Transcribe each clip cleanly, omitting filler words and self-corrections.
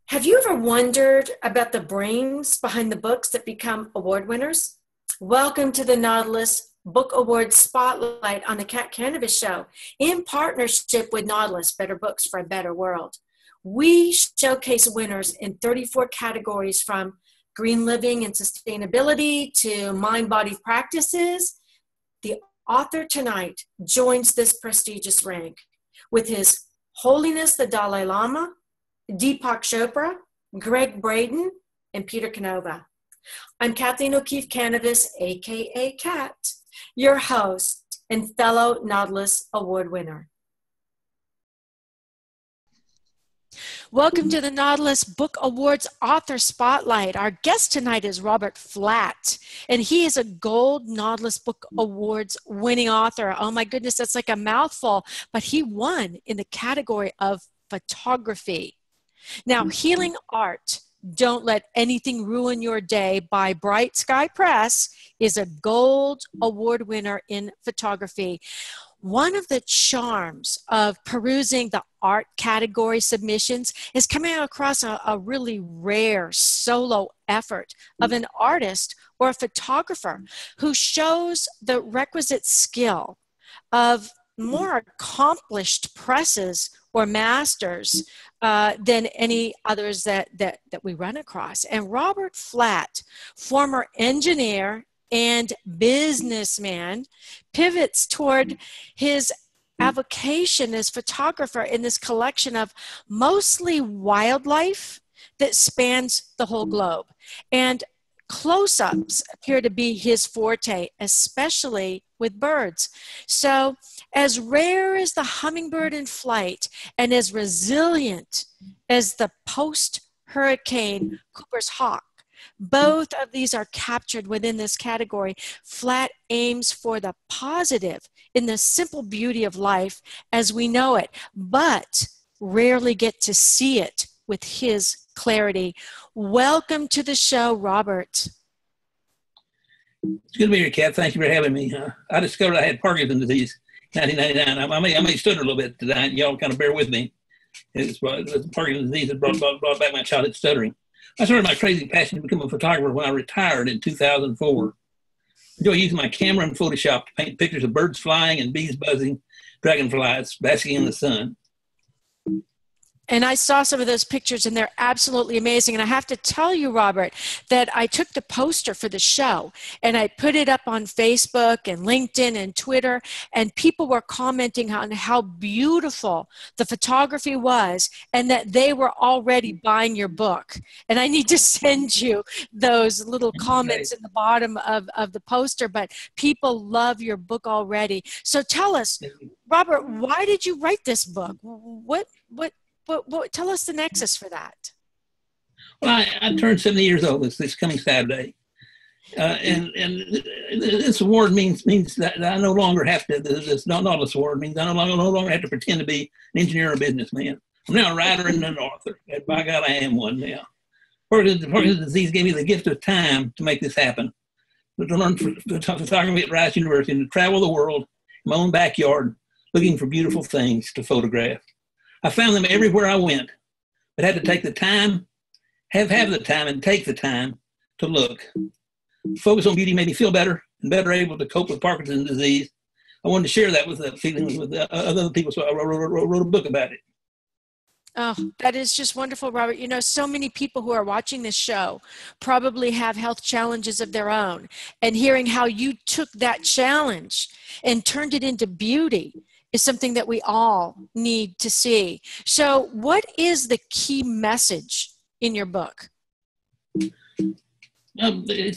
Have you ever wondered about the brains behind the books that become award winners? Welcome to the Nautilus Book Award Spotlight on the Kanavos Show in partnership with Nautilus, Better Books for a Better World. We showcase winners in 34 categories from green living and sustainability to mind-body practices. The author tonight joins this prestigious rank with His Holiness the Dalai Lama, Deepak Chopra, Greg Braden, and Peter Canova. I'm Kathleen O'Keefe Kanavos, aka Kat, your host and fellow Nautilus Award winner. Welcome to the Nautilus Book Awards Author Spotlight. Our guest tonight is Robert Flatt, and he is a Gold Nautilus Book Awards winning author. Oh my goodness, that's like a mouthful, but he won in the category of photography. Now, Healing Art, Don't Let Anything Ruin Your Day by Bright Sky Press is a Gold Award winner in photography. One of the charms of perusing the art category submissions is coming across a really rare solo effort of an artist or a photographer who shows the requisite skill of more accomplished presses or masters than any others that we run across. And Robert Flatt, former engineer and businessman, pivots toward his avocation as photographer in this collection of mostly wildlife that spans the whole globe. And close-ups appear to be his forte, especially with birds. So as rare as the hummingbird in flight and as resilient as the post-hurricane Cooper's hawk, both of these are captured within this category. Flatt aims for the positive in the simple beauty of life as we know it, but rarely get to see it with his clarity. Welcome to the show, Robert. It's good to be here, Kat. Thank you for having me. I discovered I had Parkinson's disease in 1999. I may stutter a little bit today. Y'all kind of bear with me. It's Parkinson's disease that brought back my childhood stuttering. I started my crazy passion to become a photographer when I retired in 2004. I enjoy using my camera and Photoshop to paint pictures of birds flying and bees buzzing, dragonflies basking in the sun. And I saw some of those pictures, and they're absolutely amazing. And I have to tell you, Robert, that I took the poster for the show, and I put it up on Facebook and LinkedIn and Twitter, and people were commenting on how beautiful the photography was and that they were already buying your book. And I need to send you those little comments in the bottom of the poster, but people love your book already. So tell us, Robert, why did you write this book? Tell us the nexus for that. Well, I turned 70 years old this coming Saturday. And this award means that I no longer have to, this Nautilus award means I no longer have to pretend to be an engineer or a businessman. I'm now a writer and an author. And by God, I am one now. Parkinson's disease gave me the gift of time to make this happen. To learn photography at Rice University and to travel the world in my own backyard looking for beautiful things to photograph. I found them everywhere I went, but had to take the time, have the time and take the time to look. Focus on beauty made me feel better and better able to cope with Parkinson's disease. I wanted to share that with feelings with other people, so I wrote a book about it. Oh, that is just wonderful, Robert. You know, so many people who are watching this show probably have health challenges of their own, and hearing how you took that challenge and turned it into beauty is something that we all need to see. So what is the key message in your book? The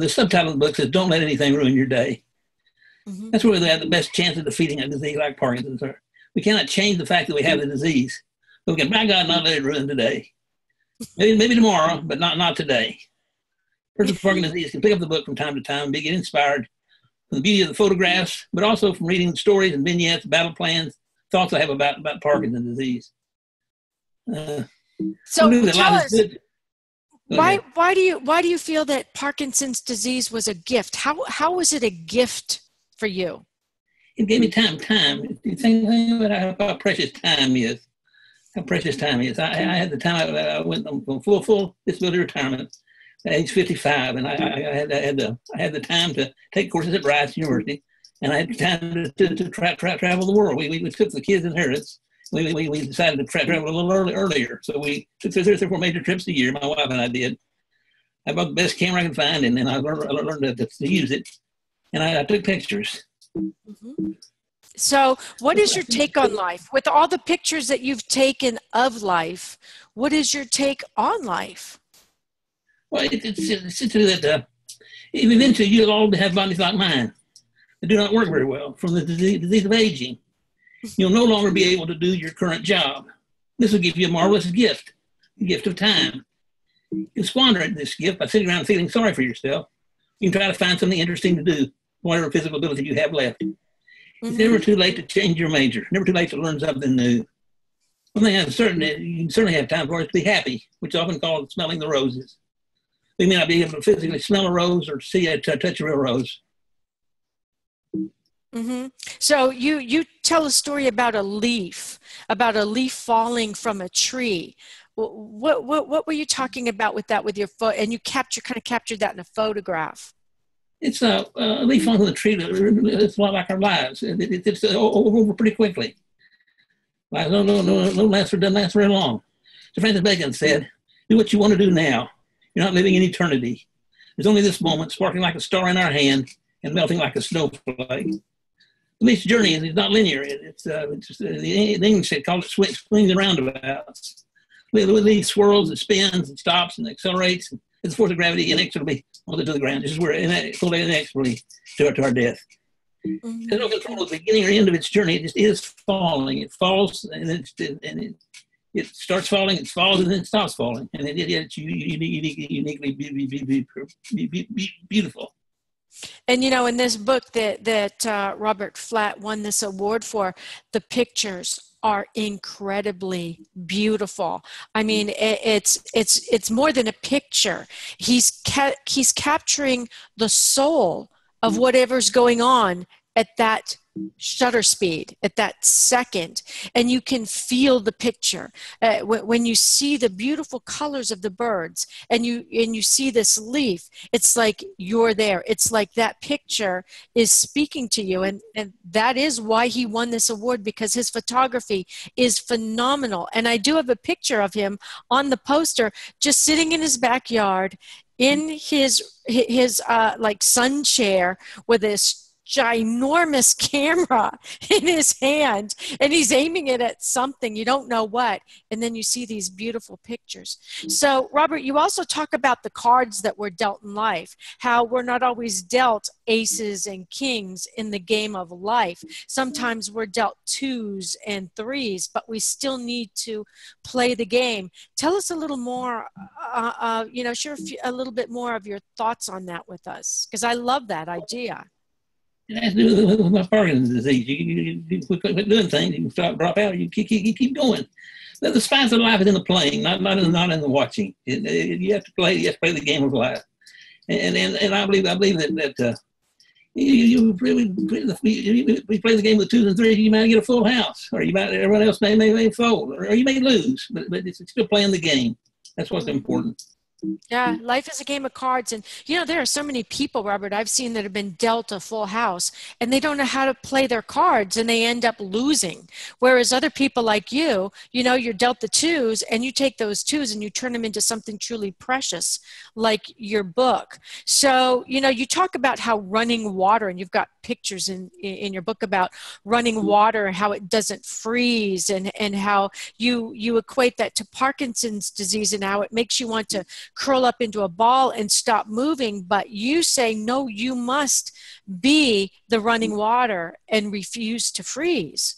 subtitle of the book says, "Don't let anything ruin your day." Mm-hmm. That's where they have the best chance of defeating a disease like Parkinson's. We cannot change the fact that we have the disease, but we can, by God, not let it ruin today. Maybe tomorrow, but not today. Persons with Parkinson's disease can pick up the book from time to time and get inspired from the beauty of the photographs, but also from reading the stories and vignettes, battle plans, thoughts I have about Parkinson's disease. So tell us, why do you feel that Parkinson's disease was a gift? How was it a gift for you? It gave me time. You think about how precious time is. how precious time is. I had the time I went on full disability retirement at age 55, and I had the time to take courses at Rice University, and I had time to travel the world. We took the kids' inheritance. We decided to travel a little earlier, so we took 3 or 4 major trips a year. My wife and I did. I bought the best camera I could find, and then I learned to use it, and I took pictures. Mm-hmm. So what is your take on life? With all the pictures that you've taken of life, what is your take on life? Well, it's true that eventually you'll all have bodies like mine that do not work very well from the disease of aging. You'll no longer be able to do your current job. This will give you a marvelous gift, the gift of time. You can squander this gift by sitting around feeling sorry for yourself. You can try to find something interesting to do, whatever physical ability you have left. It's never too late to change your major, never too late to learn something new. One thing I'm certain that you can certainly have time for is to be happy, which is often called smelling the roses. We may not be able to physically smell a rose or see a touch a real rose. Mm-hmm. So you tell a story about a leaf falling from a tree. What were you talking about with that with your foot? And you kind of captured that in a photograph. It's a leaf falling from the tree. It's a lot like our lives. It's over pretty quickly. Lives don't last or doesn't last very long. So Francis Bacon said, "Do what you want to do now. You're not living in eternity. There's only this moment, sparkling like a star in our hand and melting like a snowflake." The leaf's journey is not linear. It's the English they call it swings and roundabouts. The leaf swirls, it spins, it stops, and accelerates. And it's the force of gravity inexorably holds it to the ground. This is where inexorably to our death. Mm-hmm. There's no control at the beginning or end of its journey. It just is falling. It falls, and it starts falling, it falls, and then it stops falling. And it's uniquely beautiful. And, in this book that Robert Flatt won this award for, the pictures are incredibly beautiful. I mean, it's more than a picture. He's capturing the soul of whatever's going on at that shutter speed, at that second, and you can feel the picture when you see the beautiful colors of the birds and you see this leaf. It's like you're there. It's like that picture is speaking to you, and that is why he won this award, because his photography is phenomenal. And I do have a picture of him on the poster, just sitting in his backyard in his like sun chair with this ginormous camera in his hand, and he's aiming it at something, you don't know what, and then you see these beautiful pictures. So Robert, you also talk about the cards that we're dealt in life, how we're not always dealt aces and kings in the game of life. Sometimes we're dealt 2s and 3s, but we still need to play the game. Tell us a little more, share a little bit more of your thoughts on that with us, because I love that idea. It has to do with my Parkinson's disease. You quit doing things, you can drop out, you keep going. The spice of life is in the playing, not in the watching. You have to play the game of life. And I believe that you play the game with 2s and 3s, you might get a full house, or everyone else may fold, or you may lose, but it's still playing the game. That's what's important. Yeah, life is a game of cards. And, there are so many people, Robert, I've seen that have been dealt a full house and they don't know how to play their cards and they end up losing. Whereas other people like you're dealt the 2s and you take those 2s and you turn them into something truly precious, like your book. So, you talk about how running water, and you've got pictures in your book about running water and how it doesn't freeze, and how you equate that to Parkinson's disease and how it makes you want to curl up into a ball and stop moving. But you say, no, you must be the running water and refuse to freeze.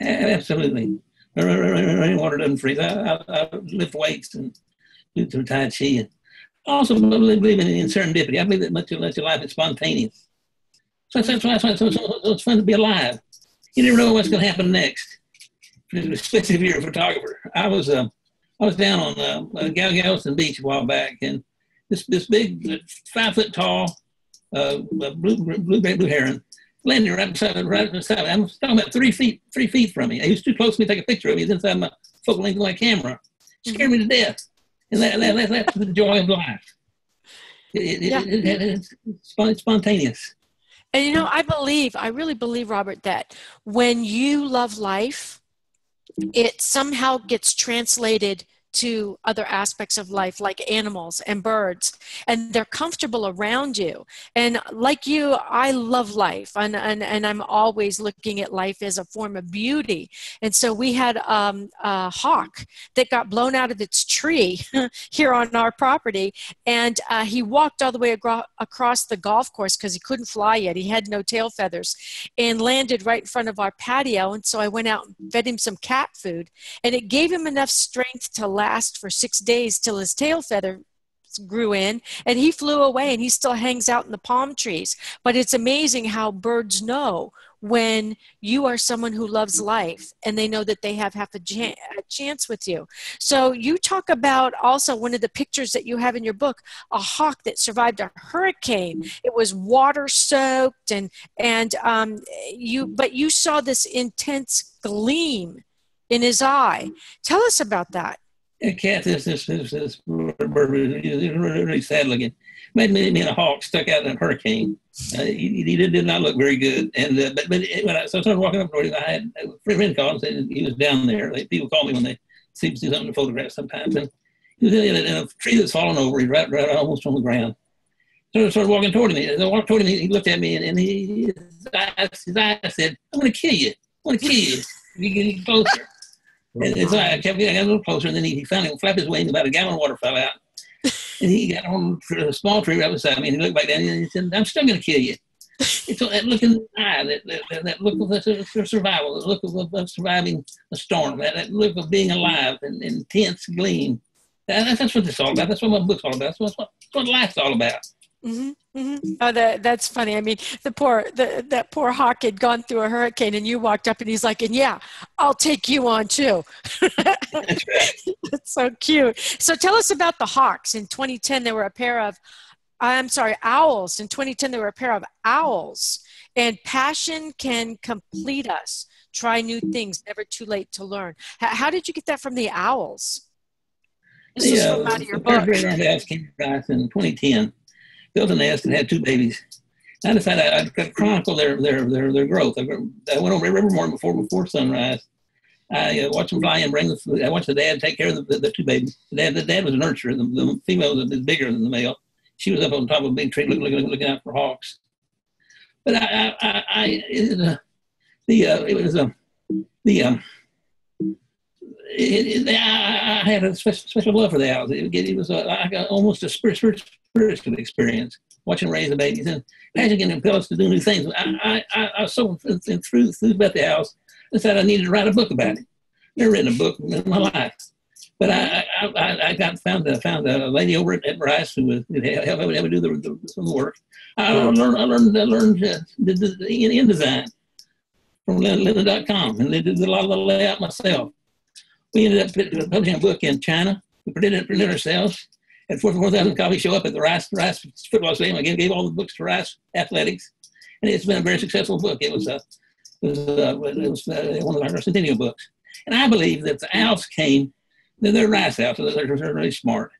Absolutely. Running water doesn't freeze. I lift weights and do some Tai Chi. And also believe in serendipity. I believe that much of life is spontaneous. So that's why it's fun to be alive. You never know what's going to happen next, especially if you're a photographer. I was down on Galveston Beach a while back, and this big 5 foot tall blue heron landed right beside me. I'm talking about 3 feet from me. He was too close for me to take a picture of him. He was inside my focal length of my camera. Scared me to death. And that's the joy of life. It's spontaneous. And you know, I really believe, Robert, that when you love life, it somehow gets translated to other aspects of life, like animals and birds, and they're comfortable around you. And like you, I love life, and I'm always looking at life as a form of beauty. And so we had a hawk that got blown out of its tree here on our property, and he walked all the way across the golf course because he couldn't fly yet. He had no tail feathers, and landed right in front of our patio. And so I went out and fed him some cat food, and it gave him enough strength to last for 6 days till his tail feather grew in, and he flew away, and he still hangs out in the palm trees. But it's amazing how birds know when you are someone who loves life, and they know that they have half a chance with you. So you talk about also one of the pictures that you have in your book, a hawk that survived a hurricane. It was water soaked, but you saw this intense gleam in his eye. Tell us about that. A cat, this bird, really sad looking. Made me and a hawk stuck out in a hurricane. He did not look very good. And but when I started walking up toward him, I had a friend called and said he was down there. People call me when they see something to photograph sometimes. And he was in a tree that's fallen over. He's right almost on the ground. So I started walking toward him. As I walked toward him, he looked at me, and his eyes said, "I'm going to kill you. I want to kill you. You get closer." And so I kept getting a little closer, and then he finally flapped his wings. About a gallon of water fell out. And he got on a small tree right beside me, and he looked back down, and he said, "I'm still going to kill you." It's that look in the eye, that look of survival, the look of surviving a storm, that look of being alive, and intense gleam. That's what it's all about. That's what my book's all about. That's what life's all about. Mm-hmm, mm-hmm. Oh, that's funny. I mean, that poor hawk had gone through a hurricane, and you walked up, and he's like, "And yeah, I'll take you on too." That's right. That's so cute. So tell us about the hawks. In 2010, there were a pair of, owls. In 2010, there were a pair of owls. And passion can complete us. Try new things. Never too late to learn. How did you get that from the owls? This is from out of your book. The owls came to in 2010. Built a nest and had 2 babies. I decided I'd chronicle their growth. I went over every morning before sunrise. I watched them fly in, bring the food. I watched the dad take care of the 2 babies. The dad was a nurturer. The female was a bit bigger than the male. She was up on top of a big tree looking out for hawks. But I had a special love for the owls. It was almost a spiritual experience, watching raise the babies and passion getting impel us to do new things. I was so enthused about the owls. I decided I needed to write a book about it. Never written a book in my life, but I found a lady over at Rice who would help me do some work. I learned the InDesign from Lynda.com, and did a lot of the layout myself. We ended up publishing a book in China. We printed it ourselves. Had 4,000 copies show up at the Rice football stadium. I gave all the books to Rice Athletics, and it's been a very successful book. It was one of our centennial books. And I believe that the owls came, they're Rice owls, so they're really smart.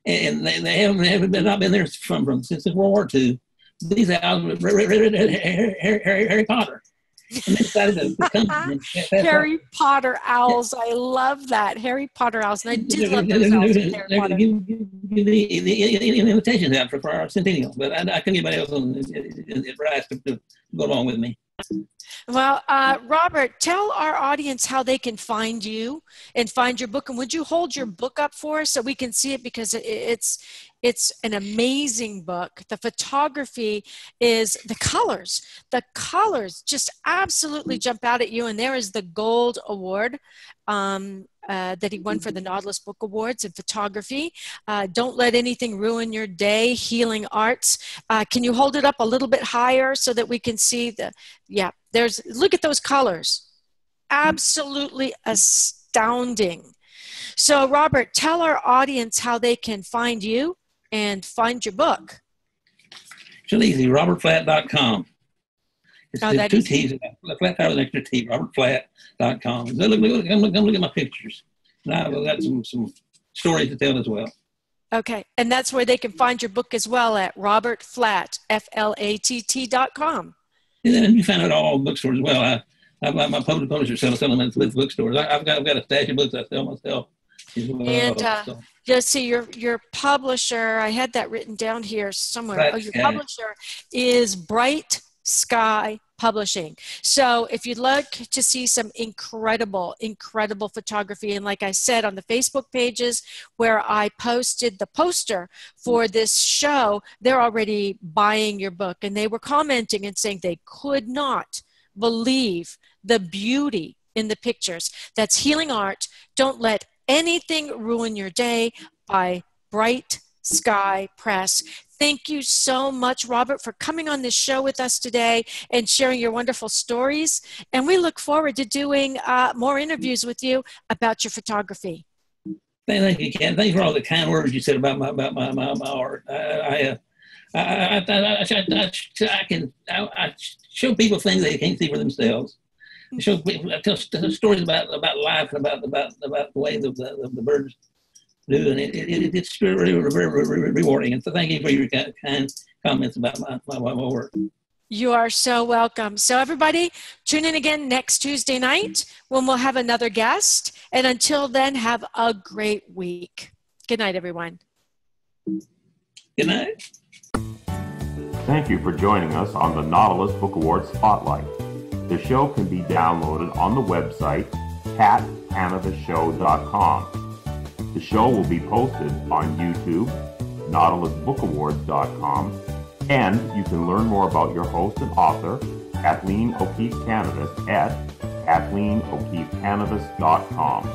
And they haven't not been there since World War II. These owls read Harry Potter. And they decided to come. Harry Potter owls. I love that. Harry Potter owls. And I did love those owls. Harry Potter. Give the invitations out for our centennial, but I couldn't get anybody else at Rice to go along with me. Well, Robert, tell our audience how they can find you and find your book. And would you hold your book up for us so we can see it? Because it's an amazing book. The photography is the colors. The colors just absolutely jump out at you. And there is the Gold Award that he won for the Nautilus Book Awards in photography. Don't let anything ruin your day. Healing arts. Can you hold it up a little bit higher so that we can see look at those colors. Absolutely astounding. So Robert, tell our audience how they can find you and find your book. It's really easy, robertflatt.com. It's 2 T's, Flatt power with an extra T, robertflatt.com. Look at my pictures. And I've got some stories to tell as well. Okay. And that's where they can find your book as well at Robert Flatt, FLATT.com. And then you find out all bookstores as well. My publisher sells them at bookstores. I've got a stash of books I sell myself as well. And just see your publisher, I had that written down here somewhere. Your publisher is Bright Sky Publishing. So if you'd like to see some incredible photography, and like I said, on the Facebook pages where I posted the poster for this show, they're already buying your book, and they were commenting and saying they could not believe the beauty in the pictures. That's Healing Art. Don't Let Anything Ruin Your Day by Bright Sky Press. Thank you so much, Robert, for coming on this show with us today and sharing your wonderful stories. And we look forward to doing more interviews with you about your photography. Thank you, Ken. Thank you for all the kind words you said about my art. I show people things they can't see for themselves. I tell stories about life and about the way the birds do, and it's really very rewarding. And so thank you for your kind comments about my work. You are so welcome. So everybody, tune in again next Tuesday night when we'll have another guest. And until then, have a great week. Good night, everyone. Good night. Thank you for joining us on the Nautilus Book Award Spotlight. The show can be downloaded on the website katkanavisshow.com. The show will be posted on YouTube, nautilusbookawards.com, and you can learn more about your host and author, Kathleen O'Keefe Kanavos, at kathleenokeefekanavos.com.